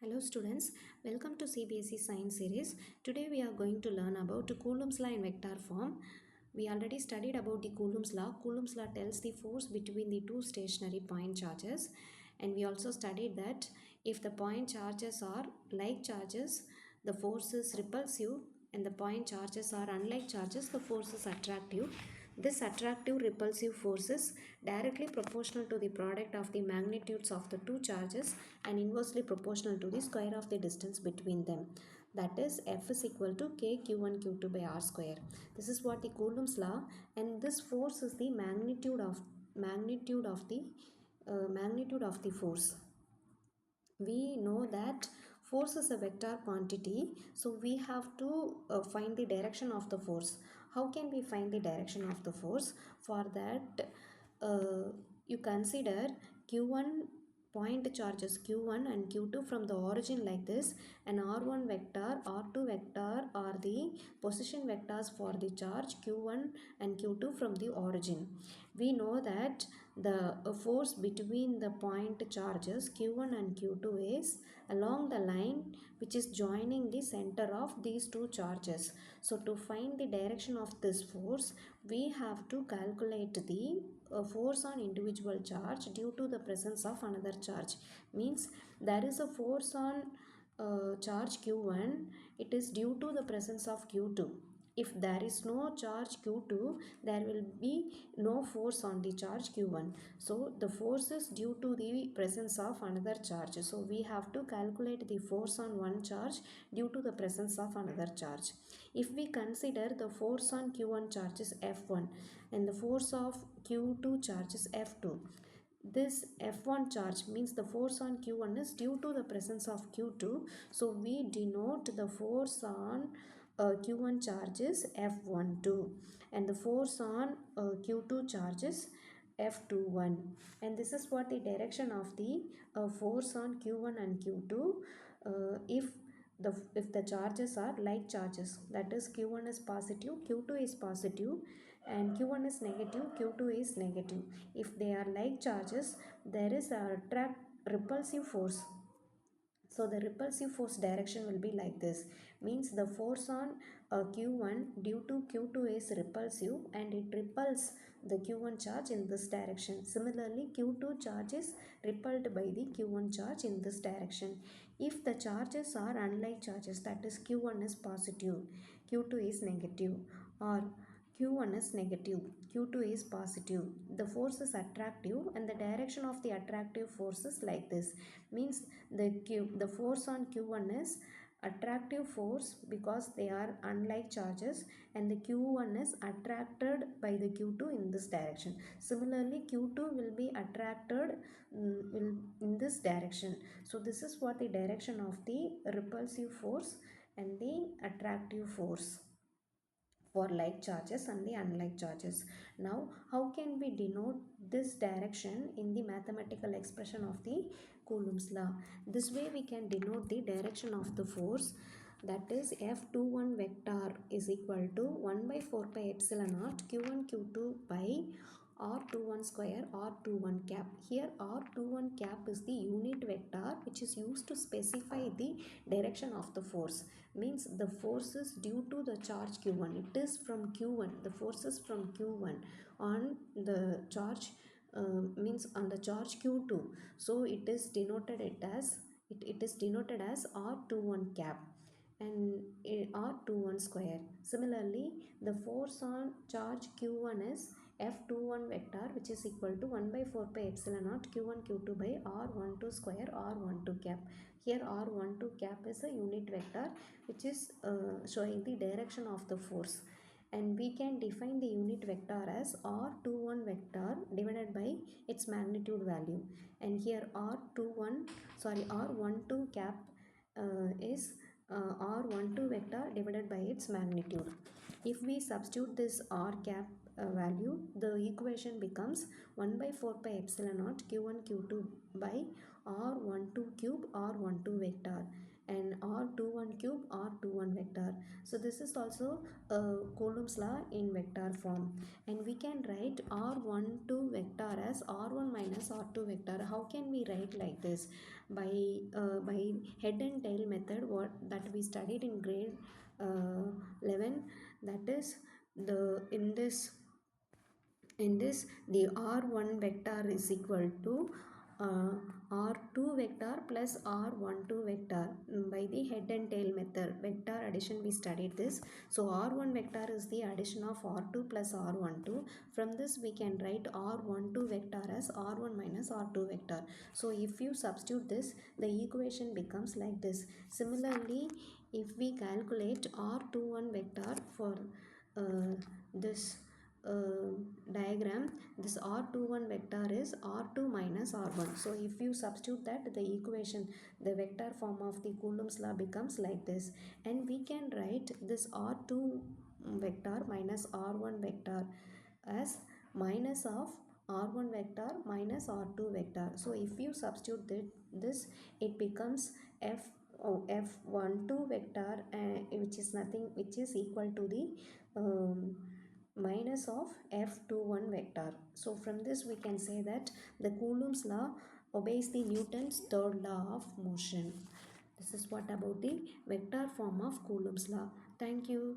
Hello students, welcome to CBSE Science series. Today we are going to learn about Coulomb's law in vector form. We already studied about the Coulomb's law. Coulomb's law tells the force between the two stationary point charges, and we also studied that if the point charges are like charges, the force is repulsive, and the point charges are unlike charges, the force is attractive. This attractive repulsive force is directly proportional to the product of the magnitudes of the two charges and inversely proportional to the square of the distance between them. That is, F is equal to K Q1 Q2 by R square. This is what the Coulomb's law, and this force is the magnitude of the force. We know that force is a vector quantity, so we have to find the direction of the force. How can we find the direction of the force? For that, you consider q1 point charges q1 and q2 from the origin like this, and r1 vector, r2 vector are the position vectors for the charge q1 and q2 from the origin. We know that the force between the point charges q1 and q2 is along the line which is joining the center of these two charges. So to find the direction of this force, we have to calculate the force on individual charge due to the presence of another charge. Means there is a force on charge q1, it is due to the presence of q2. If there is no charge q2, there will be no force on the charge q1. So the force is due to the presence of another charge. So we have to calculate the force on one charge due to the presence of another charge. If we consider the force on q1 charge is F1 and the force of q2 charge is F2, this F1 charge means the force on q1 is due to the presence of q2. So we denote the force on q1 charge is F12 and the force on q2 charge is F21, and this is what the direction of the force on q1 and q2 if the charges are like charges, that is q1 is positive, q2 is positive, and q1 is negative, q2 is negative. If they are like charges, there is a repulsive force. So the repulsive force direction will be like this. Means the force on q1 due to q2 is repulsive and it repels the q1 charge in this direction. Similarly, q2 charge is repelled by the q1 charge in this direction. If the charges are unlike charges, that is q1 is positive, q2 is negative, or q1 is negative, q2 is positive, the force is attractive and the direction of the attractive force is like this. Means the force on q1 is attractive force because they are unlike charges, and the q1 is attracted by the q2 in this direction. Similarly, q2 will be attracted in this direction. So this is what the direction of the repulsive force and the attractive force for like charges and the unlike charges. Now, how can we denote this direction in the mathematical expression of the Coulomb's law? This way we can denote the direction of the force, that is F21 vector is equal to 1 by 4 pi epsilon naught q1 q2 by r21 square r21 cap. Here r21 cap is the unit vector which is used to specify the direction of the force. Means the force is due to the charge q1, it is from q1, the force is from q1 on the charge means on the charge q2. So it is denoted it is denoted as r21 cap and r21 square. Similarly, the force on charge q1 is F21 vector which is equal to 1 by 4 pi epsilon naught q1 q2 by r12 square r12 cap. Here r12 cap is a unit vector which is showing the direction of the force, and we can define the unit vector as r21 vector divided by its magnitude value. And here r12 cap is r12 vector divided by its magnitude. If we substitute this r cap value, the equation becomes 1 by 4 pi epsilon naught q1 q2 by r12 cube r12 vector, and r21 cube r21 vector. So this is also Coulomb's law in vector form, and we can write r12 vector as r1 minus r2 vector. How can we write like this? By head and tail method, what that we studied in grade 11, that is the in this the r1 vector is equal to uh, r2 vector plus r12 vector, by the head and tail method vector addition we studied this. So r1 vector is the addition of r2 plus r12. From this we can write r12 vector as r1 minus r2 vector. So if you substitute this, the equation becomes like this. Similarly, if we calculate r21 vector for this uh, diagram, this r21 vector is r2 minus r1. So if you substitute that, the equation, the vector form of the Coulomb's law becomes like this, and we can write this r2 vector minus r1 vector as minus of r1 vector minus r2 vector. So if you substitute this, it becomes f12 vector, which is nothing, which is equal to the minus of f21 vector. So from this we can say that the Coulomb's law obeys the Newton's third law of motion. This is what about the vector form of Coulomb's law. Thank you.